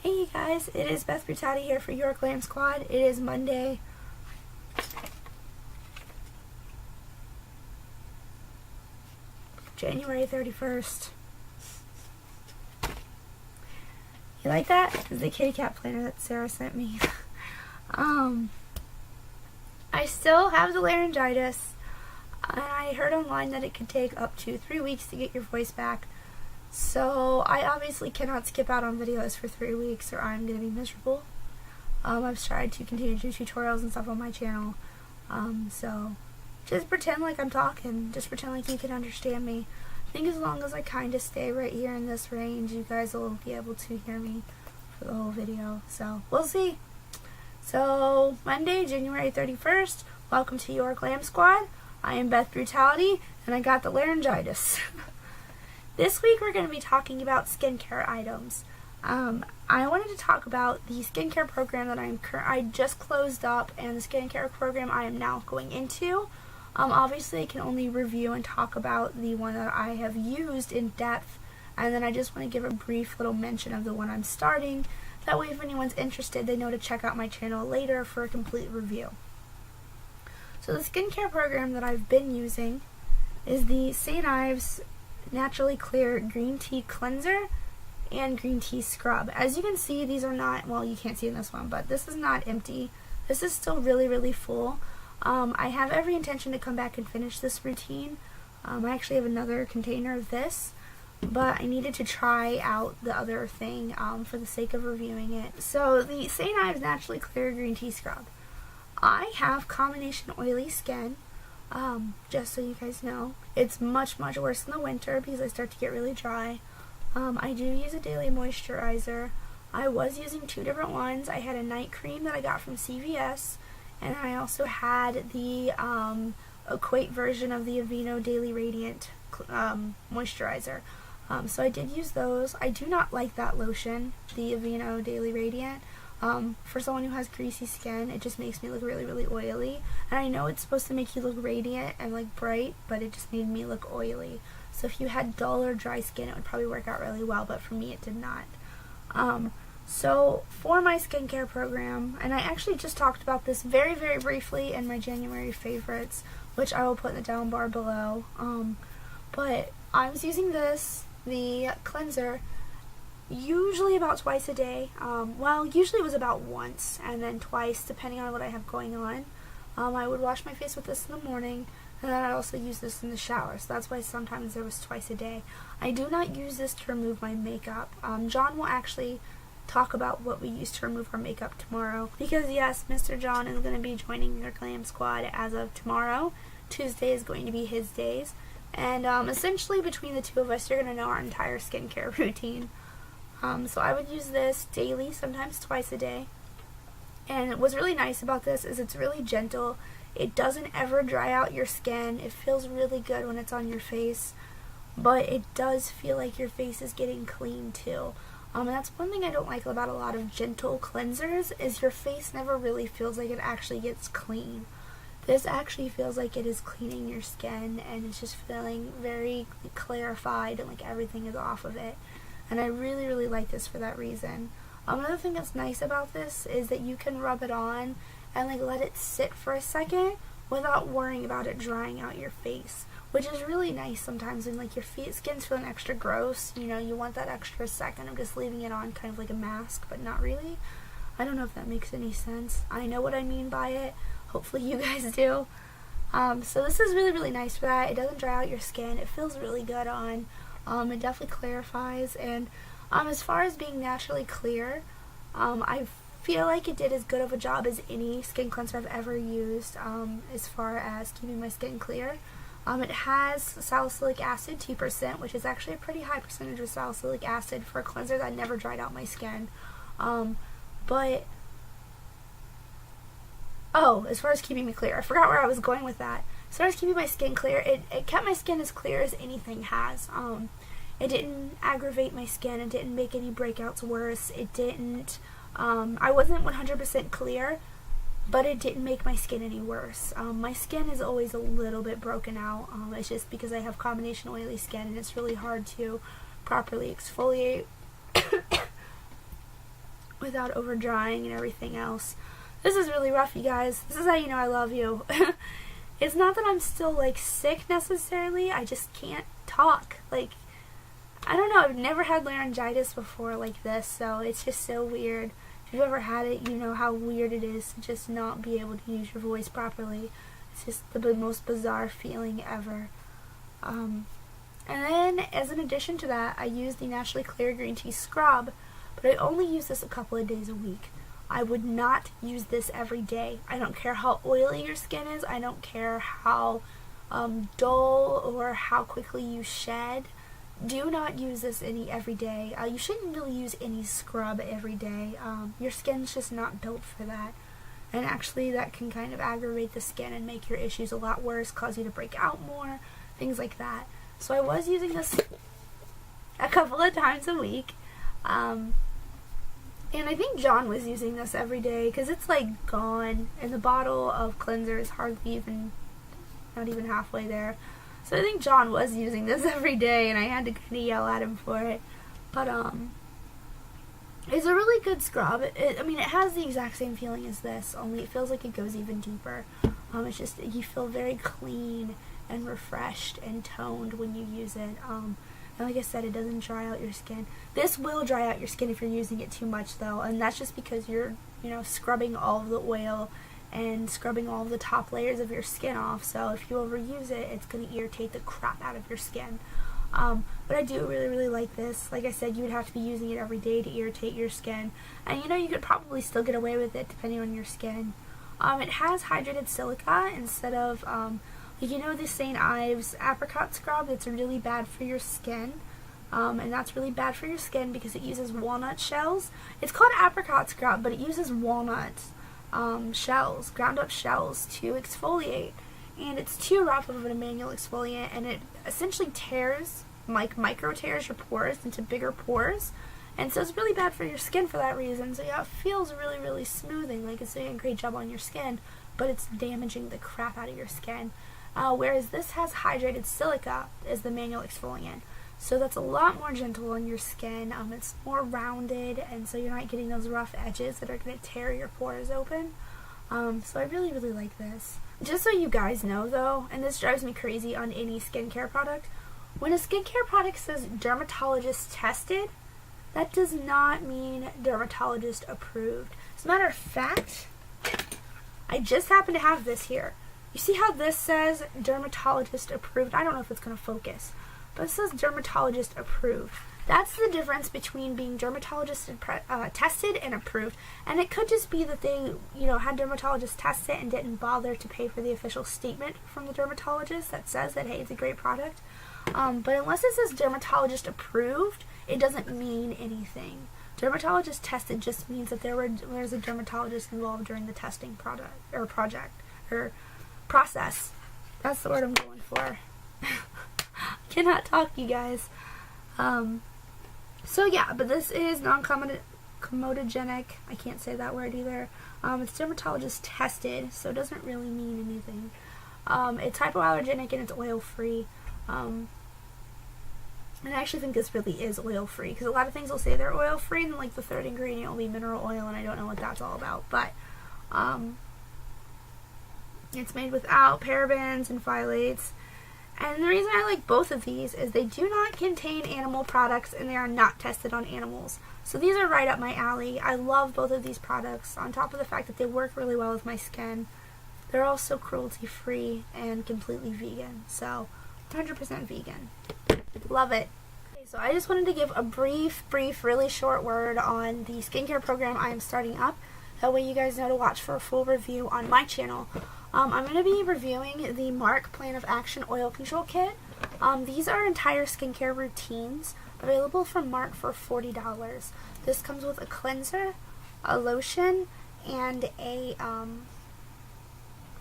Hey you guys, it is Beth Brutati here for Your Glam Squad. It is Monday, January 31st. You like that? It's the kitty cat planner that Sarah sent me. I still have the laryngitis, and I heard online that it could take up to 3 weeks to get your voice back. So I obviously cannot skip out on videos for 3 weeks or I'm going to be miserable. I've tried to continue to do tutorials and stuff on my channel. So just pretend like I'm talking. Just pretend like you can understand me. I think as long as I kind of stay right here in this range, you guys will be able to hear me for the whole video. So we'll see. So Monday, January 31st, welcome to Your Glam Squad. I am Beth Brutality, and I got the laryngitis. This week we're going to be talking about skincare items. I wanted to talk about the skincare program that I just closed up, and the skincare program I am now going into. Obviously I can only review and talk about the one that I have used in depth, and then I just want to give a brief little mention of the one I'm starting. That way if anyone's interested, they know to check out my channel later for a complete review. So the skincare program that I've been using is the St. Ives Naturally Clear Green Tea Cleanser and Green Tea Scrub. As you can see, these are not, well, you can't see in this one, but this is not empty. This is still really, really full. I have every intention to come back and finish this routine. I actually have another container of this, but I needed to try out the other thing for the sake of reviewing it. So the St. Ives Naturally Clear Green Tea Scrub. I have combination oily skin. Just so you guys know, it's much worse in the winter because I start to get really dry. I do use a daily moisturizer. I was using two different ones. I had a night cream that I got from CVS, and I also had the Equate version of the Aveeno Daily Radiant moisturizer. So I did use those. I do not like that lotion, the Aveeno Daily Radiant. For someone who has greasy skin, it just makes me look really oily. And I know it's supposed to make you look radiant and like bright, but it just made me look oily. So if you had dull or dry skin, it would probably work out really well, but for me it did not. So for my skincare program, and I actually just talked about this very briefly in my January favorites, which I will put in the down bar below. But I was using this, the cleanser, usually about twice a day. Well, usually it was about once and then twice depending on what I have going on. I would wash my face with this in the morning, and then I also use this in the shower, so that's why sometimes there was twice a day. I do not use this to remove my makeup. John will actually talk about what we use to remove our makeup tomorrow, because yes, Mr. John is going to be joining Your Glam Squad as of tomorrow. Tuesday is going to be his days, and essentially between the two of us, you're going to know our entire skincare routine. So I would use this daily, sometimes twice a day. And what's really nice about this is it's really gentle. It doesn't ever dry out your skin. It feels really good when it's on your face, but it does feel like your face is getting clean too. And that's one thing I don't like about a lot of gentle cleansers, is your face never really feels like it actually gets clean. This actually feels like it is cleaning your skin, and it's just feeling very clarified and like everything is off of it. And I really like this for that reason. Another thing that's nice about this is that you can rub it on and like let it sit for a second without worrying about it drying out your face, which is really nice sometimes when like your skin's feeling extra gross. You know, you want that extra second of just leaving it on kind of like a mask, but not really. I don't know if that makes any sense. I know what I mean by it. Hopefully you guys do. So this is really nice for that. It doesn't dry out your skin. It feels really good on. It definitely clarifies, and as far as being naturally clear, I feel like it did as good of a job as any skin cleanser I've ever used as far as keeping my skin clear. It has salicylic acid, 2%, which is actually a pretty high percentage of salicylic acid for a cleanser that never dried out my skin. But as far as keeping me clear, I forgot where I was going with that. As far as keeping my skin clear, it kept my skin as clear as anything has. It didn't aggravate my skin. It didn't make any breakouts worse. It didn't, I wasn't 100% clear, but it didn't make my skin any worse. My skin is always a little bit broken out. It's just because I have combination oily skin, and it's really hard to properly exfoliate without over drying and everything else. This is really rough, you guys. This is how you know I love you. It's not that I'm still like sick necessarily, I just can't talk. Like, I don't know, I've never had laryngitis before like this, so it's just so weird. If you've ever had it, you know how weird it is to just not be able to use your voice properly. It's just the most bizarre feeling ever. And then, as an addition to that, I use the Naturally Clear Green Tea Scrub, but I only use this a couple of days a week. I would not use this every day. I don't care how oily your skin is. I don't care how dull or how quickly you shed. Do not use this every day. You shouldn't really use any scrub every day. Your skin's just not built for that. And actually that can kind of aggravate the skin and make your issues a lot worse, cause you to break out more, things like that. So I was using this a couple of times a week. And I think John was using this every day because it's like gone, and the bottle of cleanser is hardly even, not even halfway there. So I think John was using this every day, and I had to kind of yell at him for it. But it's a really good scrub. I mean, it has the exact same feeling as this, only it feels like it goes even deeper. It's just, you feel very clean and refreshed and toned when you use it. And like I said, it doesn't dry out your skin. This will dry out your skin if you're using it too much, though, and that's just because you're, scrubbing all of the oil and scrubbing all of the top layers of your skin off. So if you overuse it, it's going to irritate the crap out of your skin. But I do really, really like this. Like I said, you would have to be using it every day to irritate your skin. And you could probably still get away with it depending on your skin. It has hydrated silica instead of, the St. Ives apricot scrub. It's really bad for your skin. And that's really bad for your skin because it uses walnut shells. It's called apricot scrub, but it uses walnut shells, ground up shells, to exfoliate. And it's too rough of a manual exfoliant, and it essentially tears, like micro tears your pores into bigger pores. And so it's really bad for your skin for that reason. So yeah, it feels really, really smoothing, like it's doing a great job on your skin, but it's damaging the crap out of your skin. Whereas this has hydrated silica as the manual exfoliant. So that's a lot more gentle on your skin. It's more rounded, and so you're not getting those rough edges that are going to tear your pores open. So I really, really like this. Just so you guys know, though, and this drives me crazy on any skincare product, when a skincare product says dermatologist tested, that does not mean dermatologist approved. As a matter of fact, I just happen to have this here. You see how this says dermatologist approved? I don't know if it's going to focus, but it says dermatologist approved. That's the difference between being dermatologist tested and approved. And it could just be that they, had dermatologists test it and didn't bother to pay for the official statement from the dermatologist that says that, hey, it's a great product. But unless it says dermatologist approved, it doesn't mean anything. Dermatologist tested just means that there's a dermatologist involved during the testing process. That's the word I'm going for. Cannot talk, you guys. So yeah, but this is non-comedogenic. I can't say that word either. It's dermatologist tested, so it doesn't really mean anything. It's hypoallergenic and it's oil-free. And I actually think this really is oil-free, because a lot of things will say they're oil-free, and like the third ingredient will be mineral oil, and I don't know what that's all about. But it's made without parabens and phthalates. And the reason I like both of these is they do not contain animal products, and they are not tested on animals. So these are right up my alley. I love both of these products, on top of the fact that they work really well with my skin. They're also cruelty-free and completely vegan. So 100% vegan. Love it. Okay, so I just wanted to give a brief, really short word on the skincare program I am starting up. That way you guys know to watch for a full review on my channel. I'm going to be reviewing the Mark Plan of Action Oil Control Kit. These are entire skincare routines available from Mark for $40. This comes with a cleanser, a lotion, and a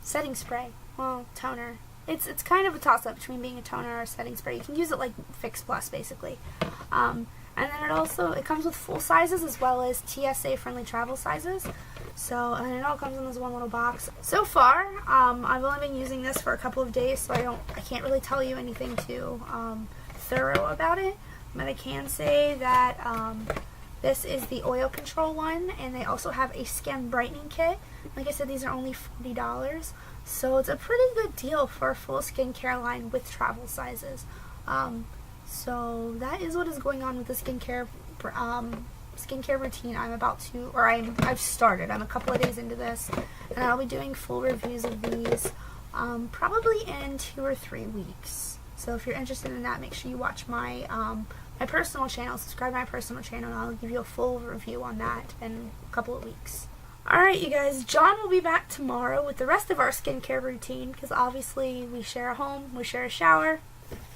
setting spray. Well, toner. It's kind of a toss-up between being a toner or a setting spray. You can use it like Fix Plus, basically. And then it comes with full sizes as well as TSA-friendly travel sizes. So, and it all comes in this one little box. So far, I've only been using this for a couple of days, so I can't really tell you anything too thorough about it. But I can say that This is the oil control one, and they also have a skin brightening kit. Like I said, these are only $40, so it's a pretty good deal for a full skincare line with travel sizes. So that is what is going on with the skincare routine I've started. I'm a couple of days into this, and I'll be doing full reviews of these probably in 2 or 3 weeks. So if you're interested in that, make sure you watch my my personal channel, subscribe to my personal channel, and I'll give you a full review on that in a couple of weeks. Alright, you guys, John will be back tomorrow with the rest of our skincare routine, because obviously we share a home, we share a shower,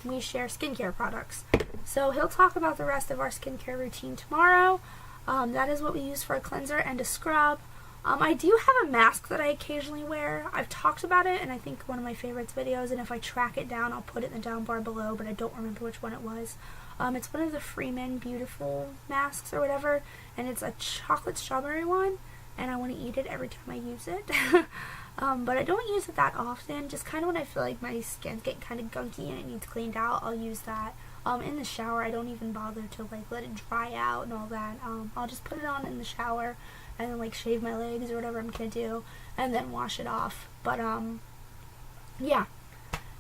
we share skincare products. So he'll talk about the rest of our skincare routine tomorrow. That is what we use for a cleanser and a scrub. I do have a mask that I occasionally wear. I've talked about it in I think one of my favorites videos, and if I track it down, I'll put it in the down bar below, but I don't remember which one it was. It's one of the Freeman Beautiful masks or whatever, and it's a chocolate strawberry one, and I want to eat it every time I use it. But I don't use it that often, just kind of when I feel like my skin's getting kind of gunky and it needs cleaned out, I'll use that. In the shower, I don't even bother to like let it dry out and all that. I'll just put it on in the shower and then like shave my legs or whatever I'm gonna do, and then wash it off. But yeah,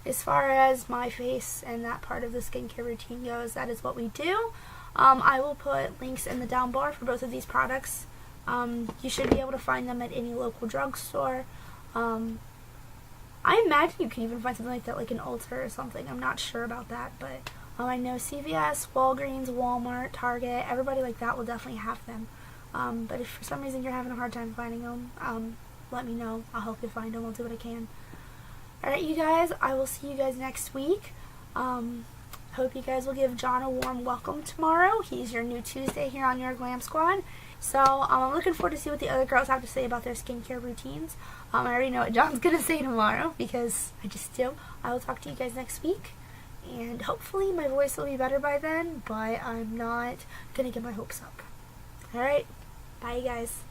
as far as my face and that part of the skincare routine goes, that is what we do. I will put links in the down bar for both of these products. You should be able to find them at any local drugstore. I imagine you can even find something like that like an Ulta or something. I'm not sure about that, but I know CVS, Walgreens, Walmart, Target, everybody like that will definitely have them. But if for some reason you're having a hard time finding them, let me know. I'll help you find them. I'll do what I can. Alright, you guys, I will see you guys next week. Hope you guys will give John a warm welcome tomorrow. He's your new Tuesday here on Your Glam Squad. So I'm looking forward to see what the other girls have to say about their skincare routines. I already know what John's going to say tomorrow because I just do. I will talk to you guys next week. And hopefully my voice will be better by then, but I'm not going to get my hopes up. Alright, bye you guys.